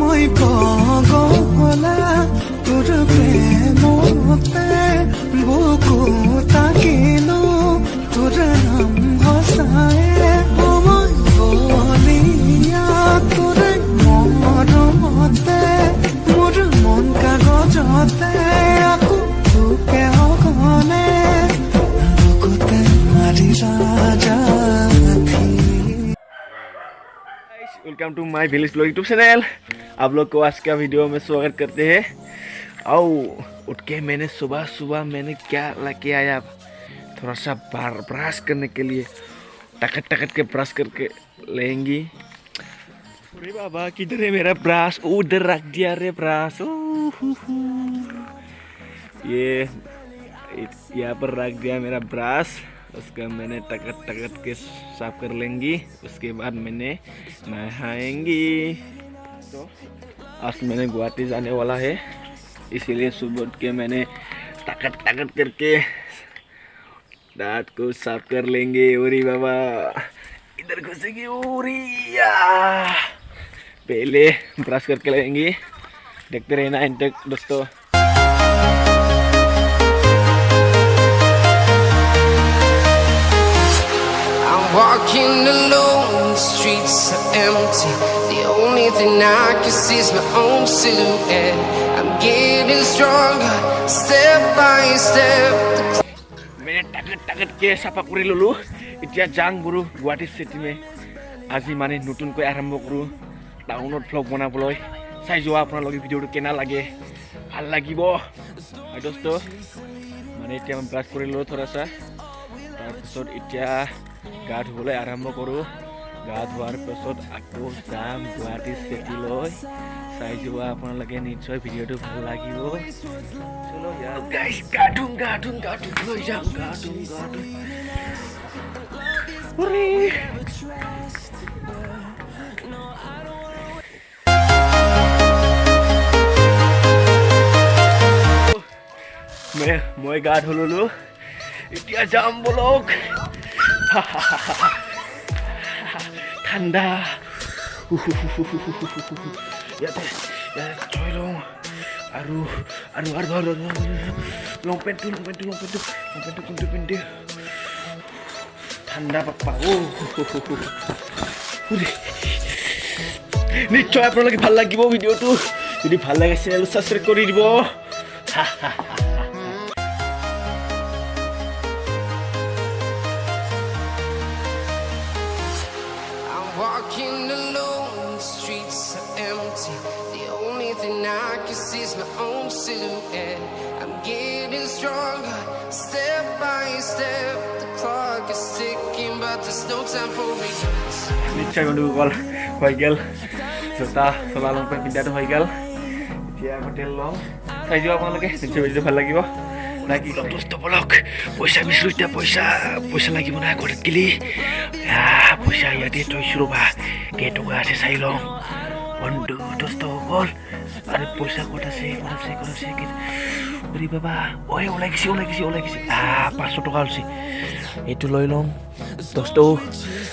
মই পগলা তোৰ প্ৰেমতে বুকু তাকিলো তোৰ নাম সঁচাই সময় বলিয়া তোৰ মৰমতে মোৰ মন কাগজতে আকৌ তোকে সঘনে বুকুতে মাৰি ৰাজা welcome to my village blog YouTube channel. आप लोग को आज का वीडियो में स्वागत करते हैं। आओ उठ के मैंने सुबह मैंने क्या लेके आया, थोड़ा सा ब्रश करने के लिए टकट के ब्रश करके लेंगी। अरे बाबा किधर है मेरा ब्रश, उधर रख दिया रे ब्रश। ये यहाँ पर रख दिया मेरा ब्रश। उसका मैंने टकट के साफ कर लेंगी। उसके बाद मैंने नहाएंगी। तो आज मैंने गुवाहाटी जाने वाला है, इसीलिए सुबह उठ के मैंने टकट करके दांत को साफ कर लेंगे। ओरी बाबा इधर घुसेगी ओरिया। पहले ब्रश करके लेंगी, देखते रहना एंड तक दोस्तों। Walking alone, the streets are empty. The only thing I can see is my own silhouette. I'm getting stronger, step by step. मैंने टकट के साफा কৰি ললো। এতিয়া যাং গুৰু গুৱাহাটী সিটি মে। আজি মানে নতুনকৈ আৰম্ভ কৰো টাউনত ব্লগ বনাবলৈ। চাই যোৱা আপোনালোকে ভিডিওটো কেনা লাগে, ভাল লাগিব দোস্ত। মানে এতিয়া মই ব্ৰাছ কৰি ললো থৰাছা, তাৰপিছত এতিয়া গা ধুবলৈ আৰম্ভ কৰোঁ। গা ধোৱাৰ পিছত আকৌ যাম গুৱাহাটী চিটিলৈ। চাই যোৱা আপোনালোকে নিশ্চয় ভিডিঅ'টো ভাল লাগিব। চলো ইয়াৰ গাইছ গা ধুম লৈ যাম গা ধুম মই গা ধুলো, এতিয়া যাম বলক। ঠাণ্ডা ইয়াতে থৈ লওঁ আৰু লং পেণ্টটো কোনটো পিন্ধি ঠাণ্ডা পাপা। নিশ্চয় আপোনালোকে ভাল লাগিব ভিডিঅ'টো। যদি ভাল লাগে চেনেল ছাবস্ক্ৰাইব কৰি দিব। Walking alone, the streets are empty. The only thing I can see is my own silhouette. I'm getting stronger, step by step. The clock is ticking, but there's no time for me. নিশ্চয় বন্ধুসকল হৈ গ'ল, জোতা চলা লং pant পিন্ধাটো হৈ গ'ল। এতিয়া হোটেল লওঁ, চাই যোৱা আপোনালোকে। নিশ্চয় ভিডিঅ'টো ভাল লাগিব। নাকি দোস্ত বলক পইচা বিচাৰো। এতিয়া পইচা লাগিব না ঘৰত গেলি। পইচা ইয়াতে থৈছোঁ ৰ'বা, কেইটকা আছে চাই লওঁ বন্ধু দোস্তসকল। আৰু পইচা ক'ত আছে বাবা। ওলাই গৈছে 500 টকা হৈছে। এইটো লৈ লওঁ দোস্ত।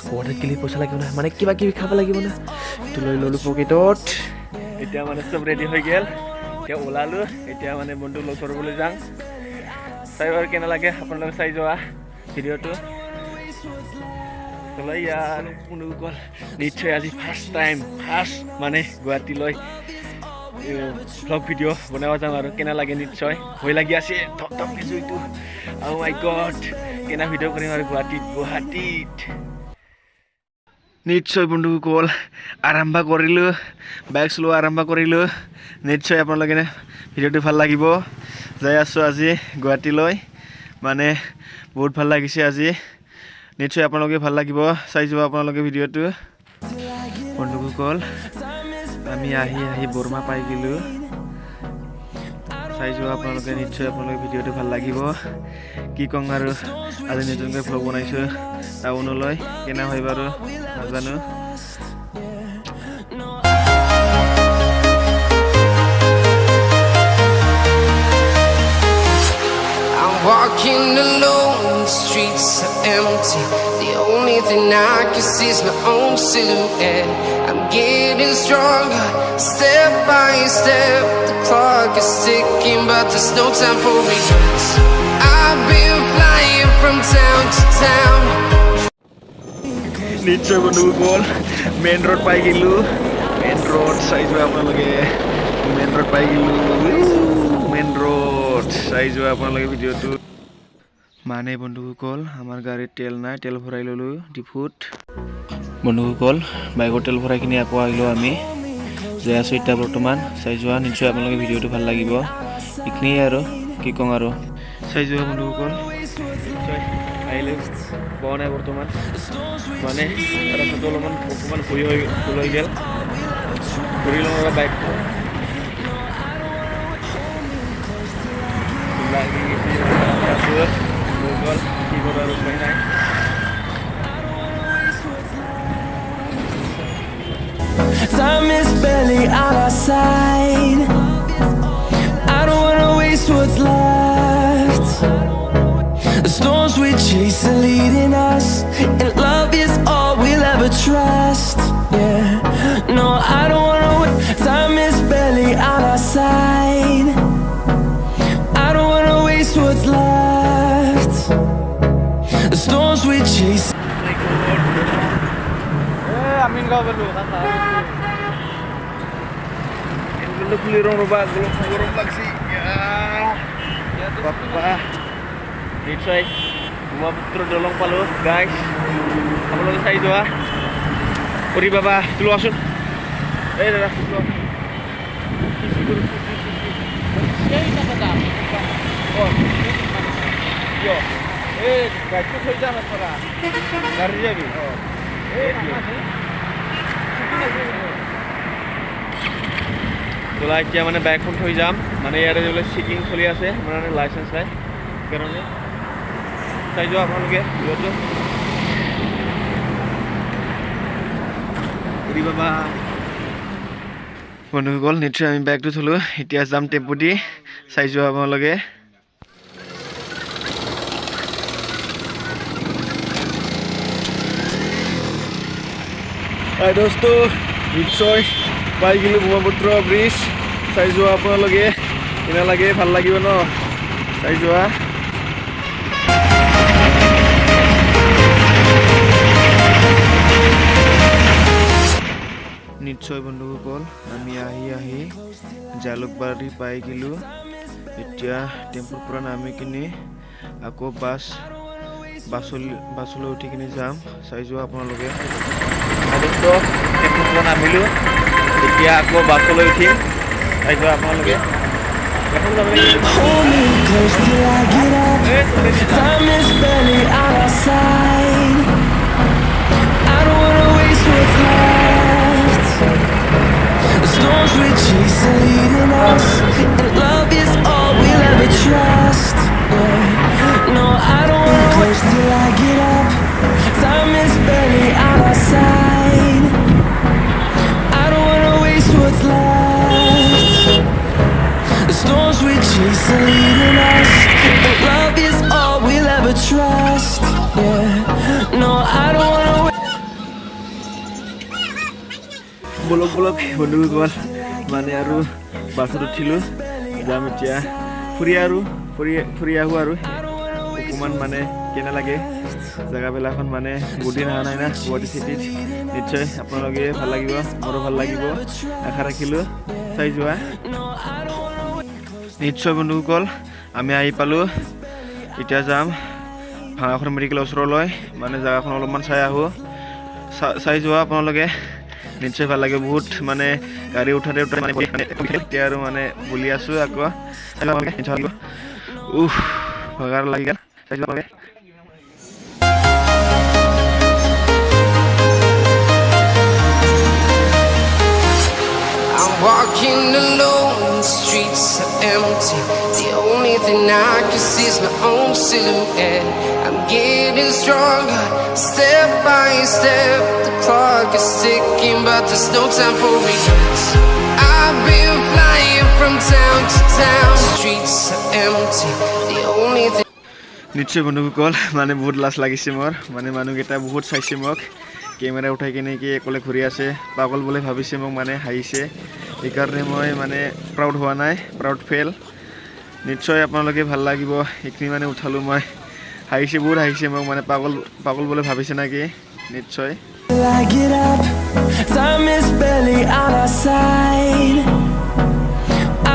ঘৰত গেলি পইচা লাগিব না, মানে কিবা কিবি খাব লাগিব না। এইটো লৈ ল'লোঁ পকেটত। এতিয়া মানে চব ৰেডি হৈ গ'ল। এতিয়া ওলালোঁ, এতিয়া মানে বন্ধু লগ কৰিবলৈ যাওঁ। চাই বাৰু কেনে লাগে আপোনালোকে চাই যোৱা ভিডিঅ'টো। চলো ইয়াৰ বন্ধুসকল, নিশ্চয় আজি ফাৰ্ষ্ট মানে গুৱাহাটীলৈ ব্লগ ভিডিঅ' বনাব যাম। আৰু কেনে লাগে নিশ্চয় ভয় লাগি আছে ধপধপকৈ জুইটো। অ' মাই গড, কেনে ভিডিঅ' কৰিম আৰু গুৱাহাটীত। নিশ্চয় বন্ধুসকল আৰম্ভ কৰিলোঁ, বাইক চলোৱা আৰম্ভ কৰিলোঁ। নিশ্চয় আপোনালোকে ভিডিঅ'টো ভাল লাগিব। যাই আছোঁ আজি গুৱাহাটীলৈ, মানে বহুত ভাল লাগিছে আজি। নিশ্চয় আপোনালোকে ভাল লাগিব, চাই যাব আপোনালোকে ভিডিঅ'টো। বন্ধুসকল আমি আহি বৰমা পাই গ'লোঁ। চাই যোৱা আপোনালোকে, নিশ্চয় আপোনালোকে ভিডিঅ'টো ভাল লাগিব। কি কওঁ আৰু আজি নতুনকৈ ভ্লগ বনাইছোঁ টাউনলৈ, কেনে হয় বাৰু নাজানো। Walking alone, the streets are empty. The only thing thing I can see is my own silhouette. I'm getting stronger, step by step. The clock is ticking, but there's no time for regrets. I've been flying from town to town. নিশ্চয় বন্ধুসকল main road পাই গ'লোঁ main road চাই যোৱা আপোনালোকে main road পাই গ'লোঁ main road চাই যোৱা আপোনালোকে ভিডিঅ'টো মানে বন্ধুসকল আমাৰ গাড়ীত তেল নাই তেল ভৰাই ল'লোঁ ডিপুত বন্ধুসকল বাইকত তেল ভৰাই কিনি আকৌ আহিলোঁ আমি যাই আছোঁ এতিয়া বৰ্তমান চাই যোৱা নিশ্চয় আপোনালোকে ভিডিঅ'টো ভাল লাগিব এইখিনিয়ে আৰু কি কওঁ আৰু চাই যোৱা বন্ধুসকল আহিলোঁ পোৱা নাই বৰ্তমান মানে ৰাস্তাটো অলপমান অকণমান ভৰি হৈ গ'ল ঘূৰি লওঁ বাইকটো কি কৰা আৰু উপায় নাই Time is barely on our side. I don't wanna waste what's left. The storms we chase are leading us, and love is all we'll ever trust. Yeah, no, I don't wanna wait. Time is barely on our side. I don't wanna waste what's left. The storms we chase. Amin kau perlu kata. Ini perlu beli rong lagi. Ya. Bapak. Nichoy. Gua putra dolong palu, guys. Kamu lagi saya doa. Uri baba, dulu asun. Dah, dulu. Oh. Yo. Guys, tu saja mas para. Garis je. Oh. তোলা এতিয়া মানে বাইকখন থৈ যাম মানে ইয়াৰে বোলে checking চলি আছে মানে লাইচেন্স নাই সেইকাৰণে চাই যোৱা আপোনালোকে ভিডিঅ'টো বাবা বন্ধুসকল নিশ্চয় আমি বাইকটো থলোঁ এতিয়া যাম টেম্পু দি চাই যোৱা আপোনালোকে दोस्तो निश्चय पाई गलो ब्रह्मपुत्र ब्रिज चाइ जोৱা আপোনালোকে কেনে লাগে ভাল লাগিব ন চাই যোৱা নিশ্চয় বন্ধুসকল আমি আহি জালুকবাৰী পাই গলো এতিয়া টেম্পুৰ পৰা নামি কিনে আকৌ বাছলৈ উঠি কিনে যাম চাই যোৱা আপোনালোকে दोस्तो टेम्पू नामिलो এতিয়া আকৌ বাছলৈ উঠিম চাই যোৱা আপোনালোকে Hold me close till I get up. Time is barely on our side. I don't wanna waste what's left. The storms we chase are leading us, and love is all we'll ever trust. Yeah. No, I don't wanna close till I get up. Time is barely on our side. I don't wanna waste what's left. The storms we chase are leading us, and love is all we'll ever trust. Yeah, no, I don't wanna wait. bolok বন্ধুসকল মানে আৰু বাছত উঠিলোঁ যাম এতিয়া ফুৰি আহোঁ আৰু অকণমান মানে কেনে লাগে জেগাবিলাকখন মানে বহুত দিন অহা নাই না গুৱাহাটী চিটিত নিশ্চয় আপোনালোকে ভাল লাগিব মোৰো ভাল লাগিব আশা ৰাখিলোঁ চাই যোৱা নিশ্চয় বন্ধুসকল আমি আহি পালোঁ এতিয়া যাম ভাঙাখন মেডিকেল ওচৰলৈ মানে জেগাখন অলপমান চাই আহোঁ চাই যোৱা আপোনালোকে নিশ্চয় ভাল লাগে বহুত মানে গাড়ী উঠাতে এতিয়া আৰু মানে বলি আছোঁ আকৌ ভগাৰ লাগি গ'ল চাই যোৱা আপোনালোকে Walking alone, the streets are empty. The only thing I can see is my own silhouette. I'm getting stronger, step by step. The clock is ticking, but there's no time for regrets. I've been flying from town to town. The streets are empty. The only thing নিশ্চয় বন্ধুসকল মানে বহুত লাজ লাগিছে মোৰ মানে মানুহকেইটা বহুত চাইছে মোক কেমেৰা উঠাই কিনে কি অকলে ঘূৰি আছে পাগল বুলি ভাবিছে মোক মানে হাঁহিছে সেইকাৰণে মই মানে প্ৰাউড হোৱা নাই প্ৰাউড ফেল নিশ্চয় আপোনালোকে ভাল লাগিব এইখিনি মানে উঠালোঁ মই হাঁহিছে বহুত হাঁহিছে মোক মানে পাগল পাগল বুলি ভাবিছে নেকি নিশ্চয় Till I get up, time is barely on our side.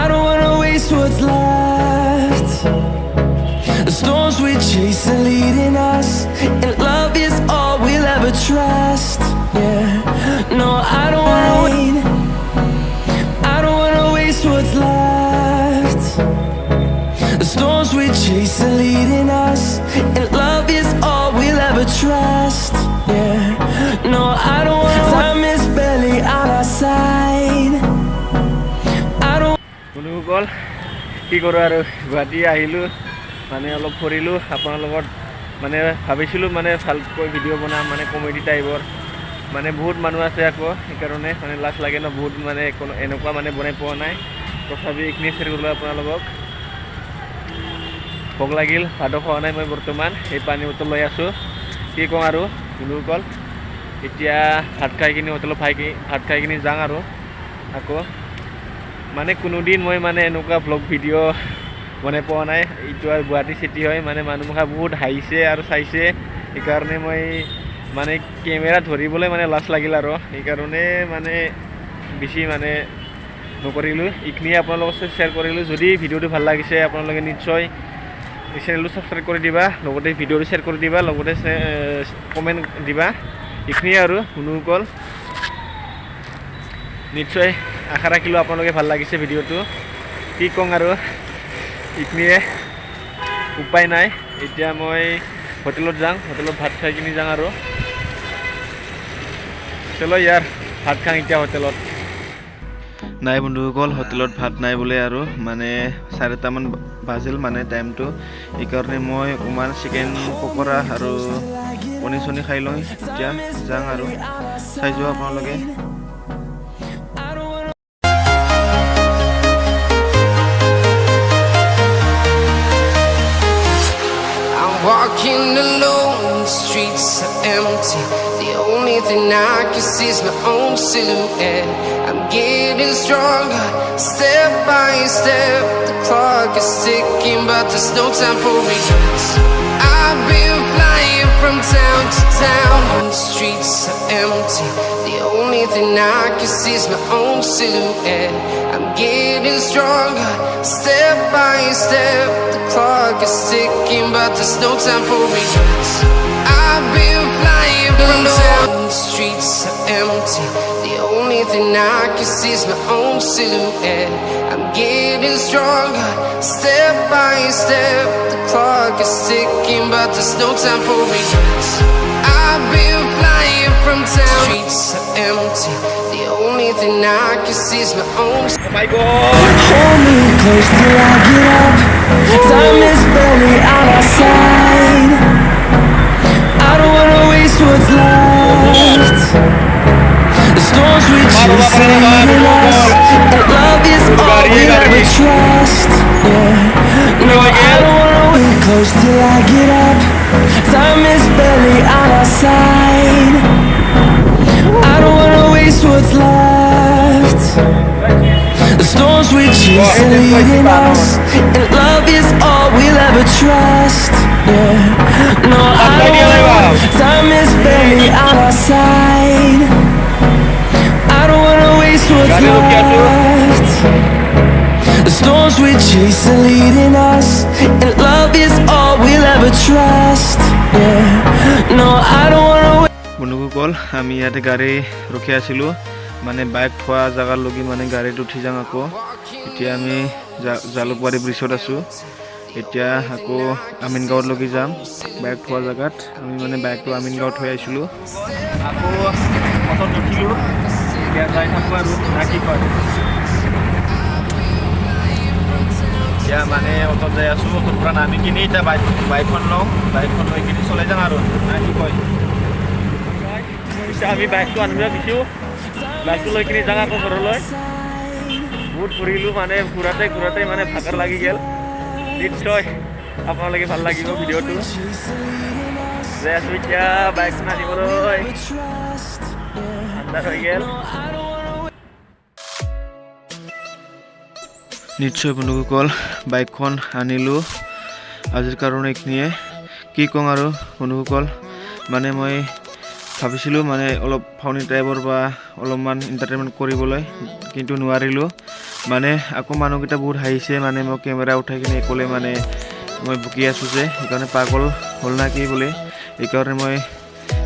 I don't wanna waste what's left. The storms we chase are leading us, and love is all we'll ever trust. Yeah, no, I don't wanna wait. I don't wanna waste what's left. The storms we chase are leading us, and love is all we'll ever trust. Yeah, no, I don't wanna. Time is barely on our side. I don't. বন্ধুসকল কি কৰোঁ আৰু গুৱাহাটী আহিলোঁ মানে অলপ ফুৰিলোঁ আপোনাৰ লগত মানে ভাবিছিলোঁ মানে ভালকৈ ভিডিঅ' বনাম মানে কমেডি টাইপৰ মানে বহুত মানুহ আছে আকৌ সেইকাৰণে মানে লাজ লাগে ন বহুত মানে এনেকুৱা মানে বনাই পোৱা নাই তথাপি এইখিনি শ্বেয়াৰ কৰিলোঁ আপোনালোকক ভোক লাগিল ভাতো খোৱা নাই মই বৰ্তমান এই পানী বটল লৈ আছোঁ কি কওঁ আৰু বন্ধুসকল এতিয়া ভাত খাই কিনি হোটেলত ভাত খাই কিনি যাওঁ আৰু আকৌ মানে কোনোদিন মই মানে এনেকুৱা ব্লগ ভিডিঅ' বনাই পোৱা নাই এইটো আৰু গুৱাহাটী চিটি হয় মানে মানুহমখা বহুত হাঁহিছে আৰু চাইছে সেইকাৰণে মই মানে কেমেৰা ধৰিবলৈ মানে লাজ লাগিল আৰু সেইকাৰণে মানে বেছি মানে নকৰিলোঁ এইখিনি আপোনালোকৰ শ্বেয়াৰ কৰিলোঁ যদি ভিডিঅ'টো ভাল লাগিছে আপোনালোকে নিশ্চয় এই চেনেলটো ছাবস্ক্ৰাইব কৰি দিবা লগতে ভিডিঅ'টো শ্বেয়াৰ কৰি দিবা লগতে কমেণ্ট দিবা এইখিনিয়ে আৰু বন্ধুসকল নিশ্চয় আশা ৰাখিলোঁ আপোনালোকে ভাল লাগিছে ভিডিঅ'টো কি কওঁ আৰু এইখিনিয়ে উপায় নাই এতিয়া মই হোটেলত যাওঁ হোটেলত ভাত খাই কিনি যাওঁ আৰু চলো ইয়াৰ ভাত খাওঁ এতিয়া হোটেলত নাই বন্ধুসকল হোটেলত ভাত নাই বোলে আৰু মানে 4টামান বাজিল মানে টাইমটো সেইকাৰণে মই অকণমান চিকেন পকৰা আৰু পনীৰ চনী খাই লওঁ এতিয়া যাওঁ আৰু চাই যোৱা আপোনালোকে Walking alone, the streets are empty. The only thing I can see is my own silhouette. I'm getting stronger, step by step. The clock is ticking, but there's no time for regrets. I've been flying from town to town, and the streets are empty. The only thing I can see is my own silhouette. I'm getting stronger, step by step. The clock is ticking, but there's no time for regrets. I've been flying from town, the streets are empty. The only thing I can see is my own silhouette. I'm getting stronger, step by step. The clock is ticking, but there's no time for regrets. I've been flying from town, streets are empty. The only thing I can see is my own. Oh my God Hold me close till I get up. Time is barely on our side. I don't wanna waste what's left. The storms we chase are leading us, and love is all we'll ever trust. Yeah, no, I don't wanna wait close till I get up. Time is barely on our side. I don't wanna waste what's left. The storms we chase are leading us, and love is all we'll ever trust. Yeah, no, I don't wanna. Time is barely on our side. I don't wanna waste what's left. The storms we chase are leading us, and love is all we'll ever trust. Yeah, no, I don't wanna. বন্ধুসকল আমি ইয়াতে গাড়ী ৰখি আছিলোঁ মানে bike থোৱা জেগালৈকে মানে গাড়ীত উঠি যাওঁ আকৌ এতিয়া আমি জালুকবাৰী ব্ৰিজত আছোঁ এতিয়া আকৌ আমিনগাঁৱলৈকে যাম বাইক থোৱা জেগাত আমি মানে বাইকটো আমিনগাঁৱত থৈ আহিছিলোঁ আকৌ অটত উঠিলোঁ এতিয়া যাই থাকোঁ আৰু না কি কয় এতিয়া মানে অটত যাই আছোঁ অটৰ পৰা নামি কিনি এতিয়া বাইকখন লওঁ বাইকখন লৈ কিনি চলাই যাওঁ আৰু না কি কয় আমি বাইকটো আনিব দিছোঁ বাইকটো লৈ কিনি যাওঁ আকৌ ঘৰলৈ বহুত ফুৰিলোঁ মানে ঘূৰাতে মানে ভাগৰ লাগি গ'ল নিশ্চয় আপোনালোকে ভাল লাগিব ভিডিঅ'টো যে আছোঁ এতিয়া বাইকখন আনিবলৈ আন্ধাৰ হৈ গ'ল নিশ্চয় বন্ধুসকল বাইকখন আনিলোঁ আজিৰ কাৰণে এইখিনিয়ে কি কওঁ আৰু বন্ধুসকল মানে মই ভাবিছিলোঁ মানে অলপ ফাউনি টাইপৰ বা অলপমান এণ্টাৰটেইনমেণ্ট কৰিবলৈ কিন্তু নোৱাৰিলোঁ মানে আকৌ মানুহকেইটা বহুত হাঁহিছে মানে মই কেমেৰা উঠাই কিনে ক'লে মানে মই বকি আছোঁ যে সেইকাৰণে পাগল হ'ল না কি বুলি এইকাৰণে মই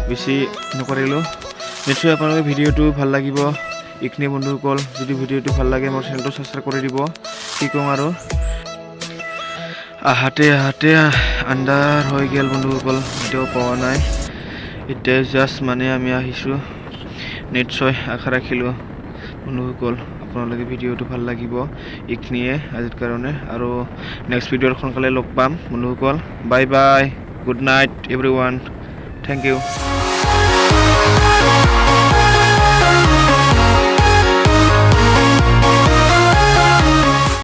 বেছি নকৰিলোঁ নিশ্চয় আপোনালোকে ভিডিঅ'টো ভাল লাগিব এইখিনি বন্ধুসকল যদি ভিডিঅ'টো ভাল লাগে মোৰ চেনেলটো ছাবস্ক্ৰাইব কৰি দিব কি কওঁ আৰু আহাতে আন্ধাৰ হৈ গ'ল বন্ধুসকল এতিয়াও পোৱা নাই এতিয়া জাষ্ট মানে আমি আহিছোঁ নিশ্চয় আশা ৰাখিলোঁ বন্ধুসকল আপোনালোকে ভিডিঅ'টো ভাল লাগিব এইখিনিয়ে আজিৰ কাৰণে আৰু নেক্সট ভিডিঅ'ত সোনকালে লগ পাম বন্ধুসকল bye bye good night everyone thank U